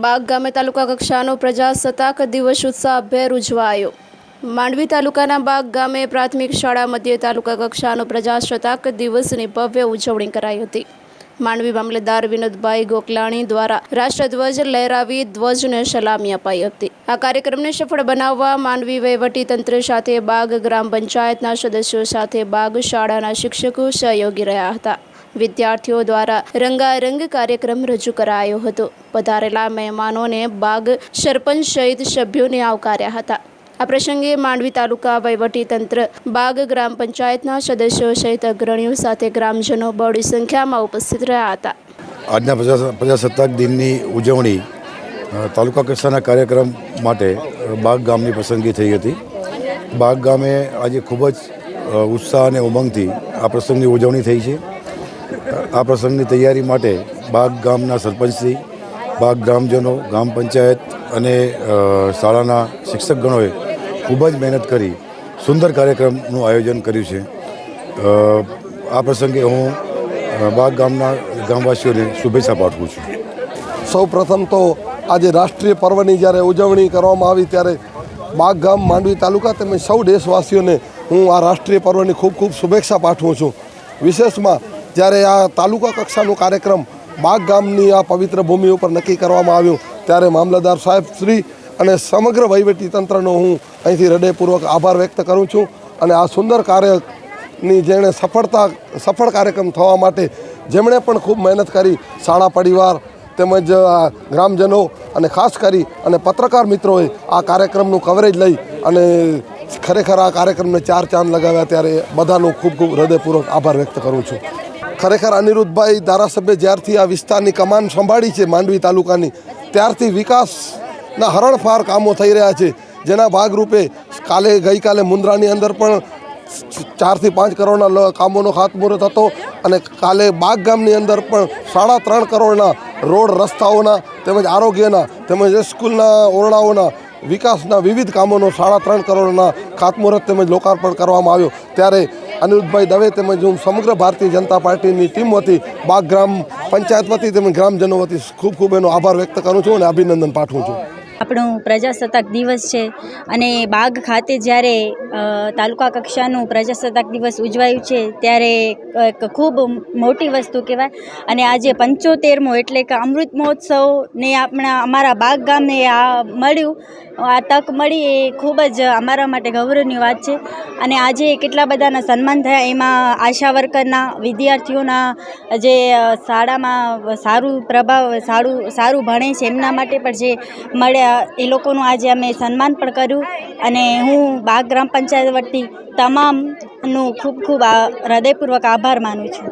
બાગ ગામે તાલુકા કક્ષાનો પ્રજાસત્તાક દિવસ ઉત્સાહભેર ઉજવાયો। માંડવી તાલુકાના બાગ ગામે પ્રાથમિક શાળા મધ્યે તાલુકા કક્ષાનો પ્રજાસત્તાક દિવસની ભવ્ય ઉજવણી કરાઈ હતી। માંડવી મામલતદાર વિનોદભાઈ ગોકલાણી દ્વારા રાષ્ટ્રધ્વજ લહેરાવી ધ્વજને સલામી અપાઈ હતી। આ કાર્યક્રમને સફળ બનાવવા માંડવી વહીવટી તંત્ર સાથે બાગ ગ્રામ પંચાયતના સદસ્યો સાથે બાગ શાળાના શિક્ષકો સહયોગી રહ્યા હતા। વિદ્યાર્થીઓ દ્વારા રંગારંગ કાર્યક્રમ રજૂ કરાયો હતો। પધારેલા મહેમાનોને બાગ સરપંચ સહિત સભ્યોને આવકાર્યા હતા। આ પ્રસંગે માંડવી તાલુકા વહીવટી તંત્ર, બાગ ગ્રામ પંચાયતના સદસ્યો સહિત અગ્રણીઓ સાથે ગ્રામજનો બહોળી સંખ્યામાં ઉપસ્થિત રહ્યા હતા। આજના પ્રજાસત્તાક દિનની ઉજવણી તાલુકા કક્ષાના કાર્યક્રમ માટે બાગ ગામની પસંદગી થઈ હતી। બાગ ગામે આજે ખૂબ જ ઉત્સાહ અને ઉમંગથી આ પ્રસંગની ઉજવણી થઈ છે। આ પ્રસંગની તૈયારી માટે બાગ ગામના સરપંચશ્રી, બાગ ગ્રામજનો, ગ્રામ પંચાયત અને શાળાના શિક્ષકગણોએ ખૂબ જ મહેનત કરી સુંદર કાર્યક્રમનું આયોજન કર્યું છે। આ પ્રસંગે હું બાગ ગામના ગામવાસીઓને શુભેચ્છા પાઠવું છું। સૌ પ્રથમ તો આજે રાષ્ટ્રીય પર્વની જ્યારે ઉજવણી કરવામાં આવી ત્યારે બાગ ગામ માંડવી તાલુકા તેમજ સૌ દેશવાસીઓને હું આ રાષ્ટ્રીય પર્વની ખૂબ ખૂબ શુભેચ્છા પાઠવું છું। વિશેષમાં જ્યારે આ તાલુકા કક્ષાનો કાર્યક્રમ બાગ ગામની આ પવિત્ર ભૂમિ ઉપર નક્કી કરવામાં આવ્યું ત્યારે મામલતદાર સાહેબ શ્રી અને સમગ્ર વહીવટી તંત્રનો હું અહીંથી હૃદયપૂર્વક આભાર વ્યક્ત કરું છું। અને આ સુંદર કાર્યની જેણે સફળ કાર્યક્રમ થવા માટે જેમણે પણ ખૂબ મહેનત કરી, શાળા પરિવાર તેમજ ગ્રામજનો અને ખાસ કરી અને પત્રકાર મિત્રોએ આ કાર્યક્રમનું કવરેજ લઈ અને ખરેખર આ કાર્યક્રમને 4 ચાંદ લગાવ્યા ત્યારે બધાનો ખૂબ ખૂબ હૃદયપૂર્વક આભાર વ્યક્ત કરું છું। ખરેખર અનિરુદ્ધભાઈ ધારાસભ્ય જ્યારથી આ વિસ્તારની કમાન સંભાળી છે માંડવી તાલુકાની, ત્યારથી વિકાસના હરણફાર કામો થઈ રહ્યા છે। જેના ભાગરૂપે ગઈકાલે મુન્દ્રાની અંદર પણ 4 થી 5 કરોડના કામોનો ખાતમુહૂર્ત હતો અને કાલે બાગ ગામની અંદર પણ 3.5 કરોડના રોડ, રસ્તાઓના તેમજ આરોગ્યના તેમજ સ્કૂલના ઓરડાઓના વિકાસના વિવિધ કામોનો 3.5 કરોડના ખાતમુહૂર્ત તેમજ લોકાર્પણ કરવામાં આવ્યો। ત્યારે અનિરુદ્ધભાઈ દવે તેમજ હું સમગ્ર ભારતીય જનતા પાર્ટીની ટીમ વતી, બાગ ગ્રામ પંચાયત વતી તેમજ ગ્રામજનો વતી ખૂબ ખૂબ એનો આભાર વ્યક્ત કરું છું અને અભિનંદન પાઠવું છું। આપણો પ્રજાસત્તાક દિવસ છે અને બાગ ખાતે જ્યારે તાલુકા કક્ષાનું પ્રજાસત્તાક દિવસ ઉજવાયું છે ત્યારે એક ખૂબ મોટી વસ્તુ કહેવાય। અને આજે 75મો એટલે કે અમૃત મહોત્સવને અમારા બાગ ગામને આ તક મળી એ ખૂબ જ અમારા માટે ગૌરવની વાત છે। અને આજે કેટલા બધાના સન્માન થયા, એમાં આશા વર્કરના, વિદ્યાર્થીઓના જે શાળામાં સારું ભણે છે એમના માટે પણ જે મળ્યા એ લોકોનું આજે અમે સન્માન પણ કર્યું। અને હું બાગ ગ્રામ પંચાયત વતી તમામનું ખૂબ ખૂબ હૃદયપૂર્વક આભાર માનું છું।